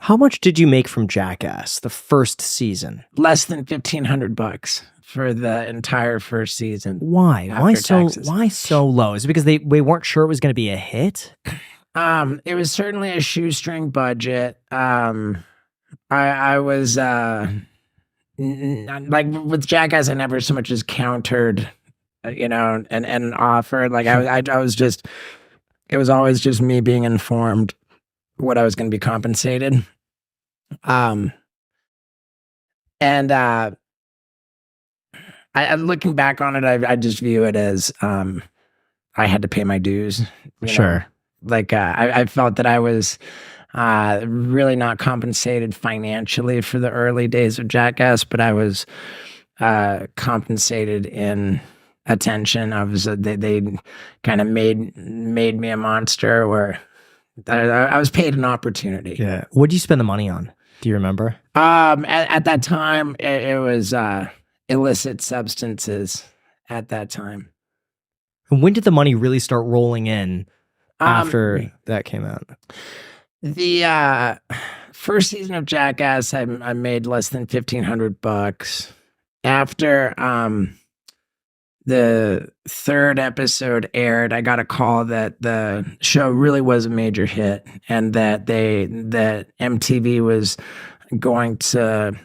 How much did you make from Jackass, the first season? Less than $1,500 for the entire first season. Why? After taxes. Why so low? Is it because they weren't sure it was going to be a hit? It was certainly a shoestring budget. I was like with Jackass, I never so much as countered, and offered. Like I was just, it was always just me being informed what I was going to be compensated. And I looking back on it, I just view it as I had to pay my dues. Sure. Like I felt that I was really not compensated financially for the early days of Jackass, but I was compensated in attention. They kind of made me a monster, where I was paid an opportunity. Yeah. What did you spend the money on? Do you remember? At that time, it was illicit substances. At that time. And when did the money really start rolling in after that came out? The first season of Jackass, I made less than $1,500. After the third episode aired, I got a call that the show really was a major hit, and that MTV was going to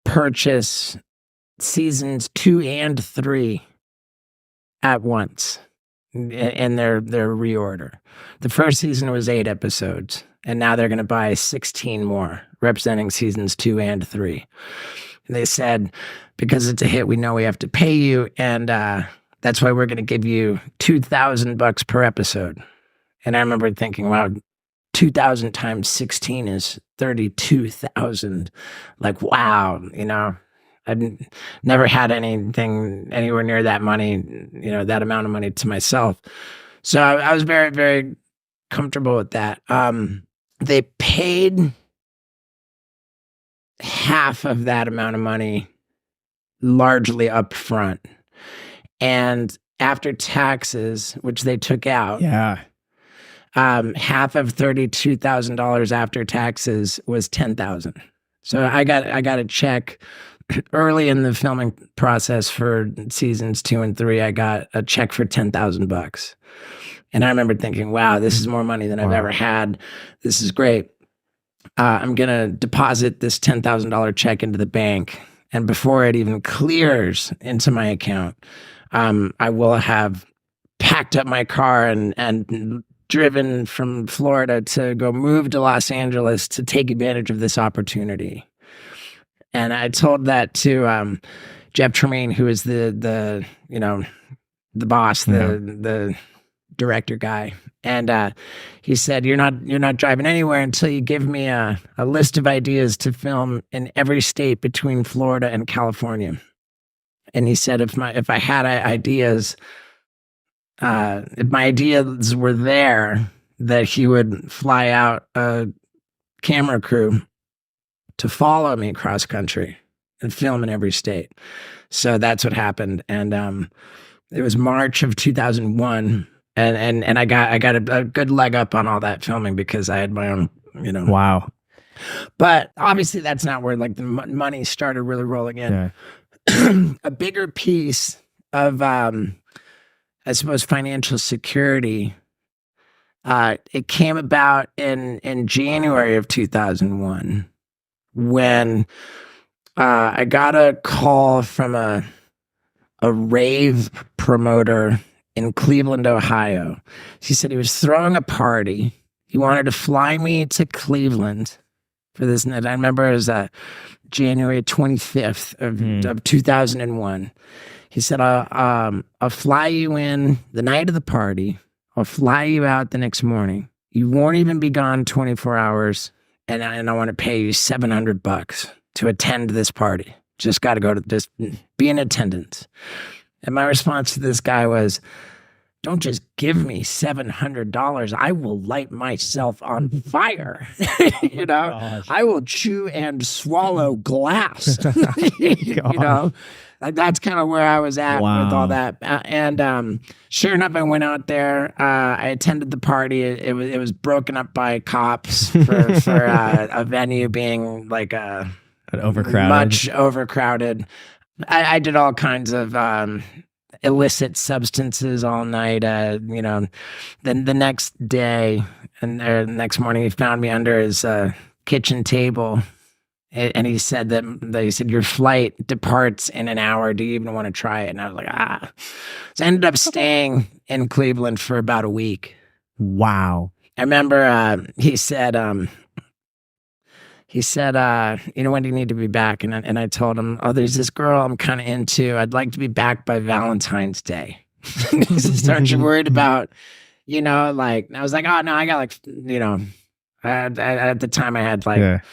purchase seasons 2 and 3 at once in their reorder. The first season was 8 episodes, and now they're going to buy 16 more, representing seasons 2 and 3. And they said, because it's a hit, we know we have to pay you, and that's why we're going to give you $2,000 per episode. And I remember thinking, wow, 2,000 times 16 is 32,000. Like, wow, I'd never had anything anywhere near that money, that amount of money to myself. So I was very, very comfortable with that. They paid half of that amount of money largely up front. And after taxes, which they took out, half of $32,000 after taxes was $10,000. So I got a check early in the filming process for seasons 2 and 3. I got a check for $10,000. And I remember thinking, wow, this is more money than I've ever had. This is great. I'm going to deposit this $10,000 check into the bank. And before it even clears into my account, I will have packed up my car and driven from Florida to go move to Los Angeles to take advantage of this opportunity. And I told that to Jeff Tremaine, who is the boss, the director guy. And he said, you're not driving anywhere until you give me a list of ideas to film in every state between Florida and California. And he said, if I had ideas, if my ideas were there, that he would fly out a camera crew to follow me across country and film in every state. So that's what happened. And it was March of 2001. And I got a good leg up on all that filming because I had my own, Wow. But obviously that's not where like the money started really rolling in. Yeah. A bigger piece of, I suppose, financial security, it came about in January of 2001 when I got a call from a rave promoter in Cleveland, Ohio. He said he was throwing a party. He wanted to fly me to Cleveland for this night. I remember it was January 25th of 2001. He said, I'll fly you in the night of the party. I'll fly you out the next morning. You won't even be gone 24 hours. And I want to pay you $700 to attend this party. Just got to just be in attendance. And my response to this guy was, don't just give me $700. I will light myself on fire. Gosh. I will chew and swallow glass. Like that's kind of where I was at with all Wow. that. And sure enough, I went out there. I attended the party. It was broken up by cops for a venue being like Overcrowded. much overcrowded. I did all kinds of illicit substances all night. You know, then the next day and the next morning, he found me under his kitchen table. And he said he said, your flight departs in an hour. Do you even want to try it? And I was like, ah. So I ended up staying in Cleveland for about a week. Wow. I remember he said, you know, when do you need to be back? And I told him, oh, there's this girl I'm kind of into. I'd like to be back by Valentine's Day. He said, aren't you worried about, you know, like, I was like, oh, no, I got like, you know, at the time I had like,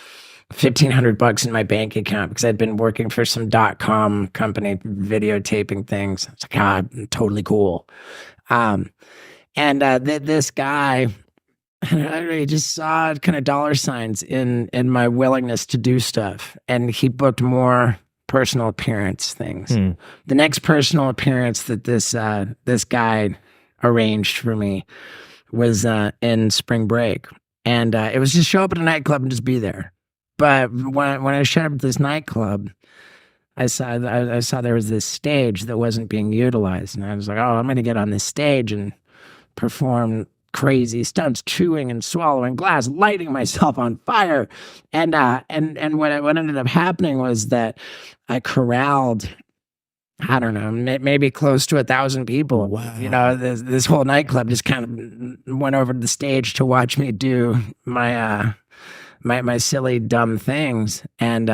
$1,500 in my bank account because I'd been working for some .com company videotaping things. It's like, ah, totally cool. This guy, I just saw kind of dollar signs in my willingness to do stuff, and he booked more personal appearance things. The next personal appearance that this guy arranged for me was in spring break, and it was just show up at a nightclub and just be there. But when I showed up at this nightclub, I saw there was this stage that wasn't being utilized, and I was like, "Oh, I'm going to get on this stage and perform crazy stunts, chewing and swallowing glass, lighting myself on fire." And what ended up happening was that I corralled, I don't know, maybe close to 1,000 people. Wow. You know, this whole nightclub just kind of went over to the stage to watch me do my silly dumb things, and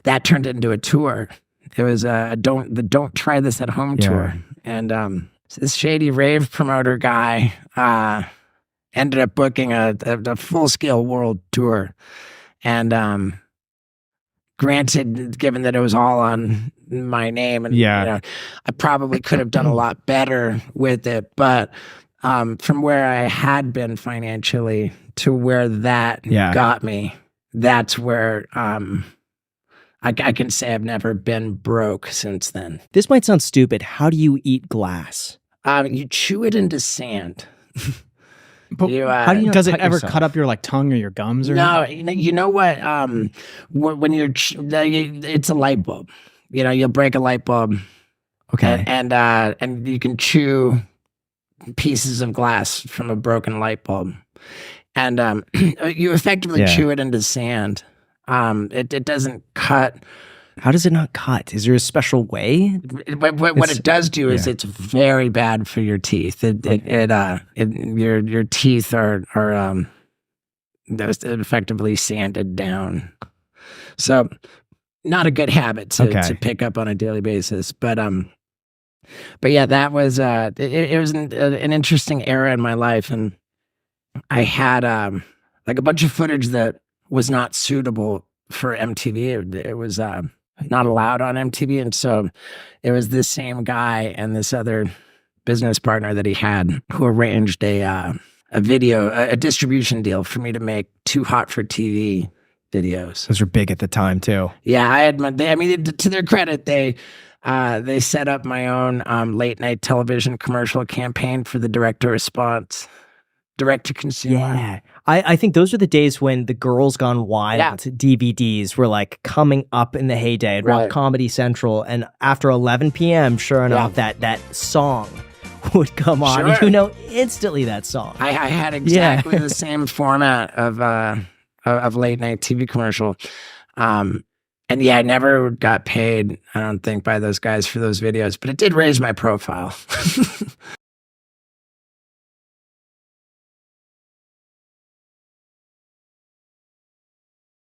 that turned into a tour. It was don't try this at home tour, and this shady rave promoter guy ended up booking a full scale world tour, and granted, given that it was all on my name, and you know, I probably could have done a lot better with it, but from where I had been financially to where that got me, that's where I can say I've never been broke since then. This might sound stupid. How do you eat glass? You chew it into sand. But how do you does it cut ever yourself? cut up your like tongue or your gums or No, you know what? When it's a light bulb. You know, you'll break a light bulb. Okay. And you can chew pieces of glass from a broken light bulb, and you effectively chew it into sand. It doesn't cut. How does it not cut? Is there a special way? What it does do is it's very bad for your teeth. Your teeth are effectively sanded down. So not a good habit to pick up on a daily basis. But yeah, that was it was an interesting era in my life, and I had like a bunch of footage that was not suitable for MTV. It was not allowed on MTV, and so it was this same guy and this other business partner that he had who arranged a distribution deal for me to make Too Hot for TV videos. Those were big at the time too. Yeah, I mean, to their credit, they set up my own late night television commercial campaign for the direct to consumer. Yeah. I think those are the days when the Girls Gone Wild DVDs were like coming up in the heyday. I'd watch Comedy Central, and after 11 p.m., sure enough, that song would come on. Sure. You know instantly that song. I had exactly the same format of late night TV commercial. And yeah, I never got paid, I don't think, by those guys for those videos, but it did raise my profile.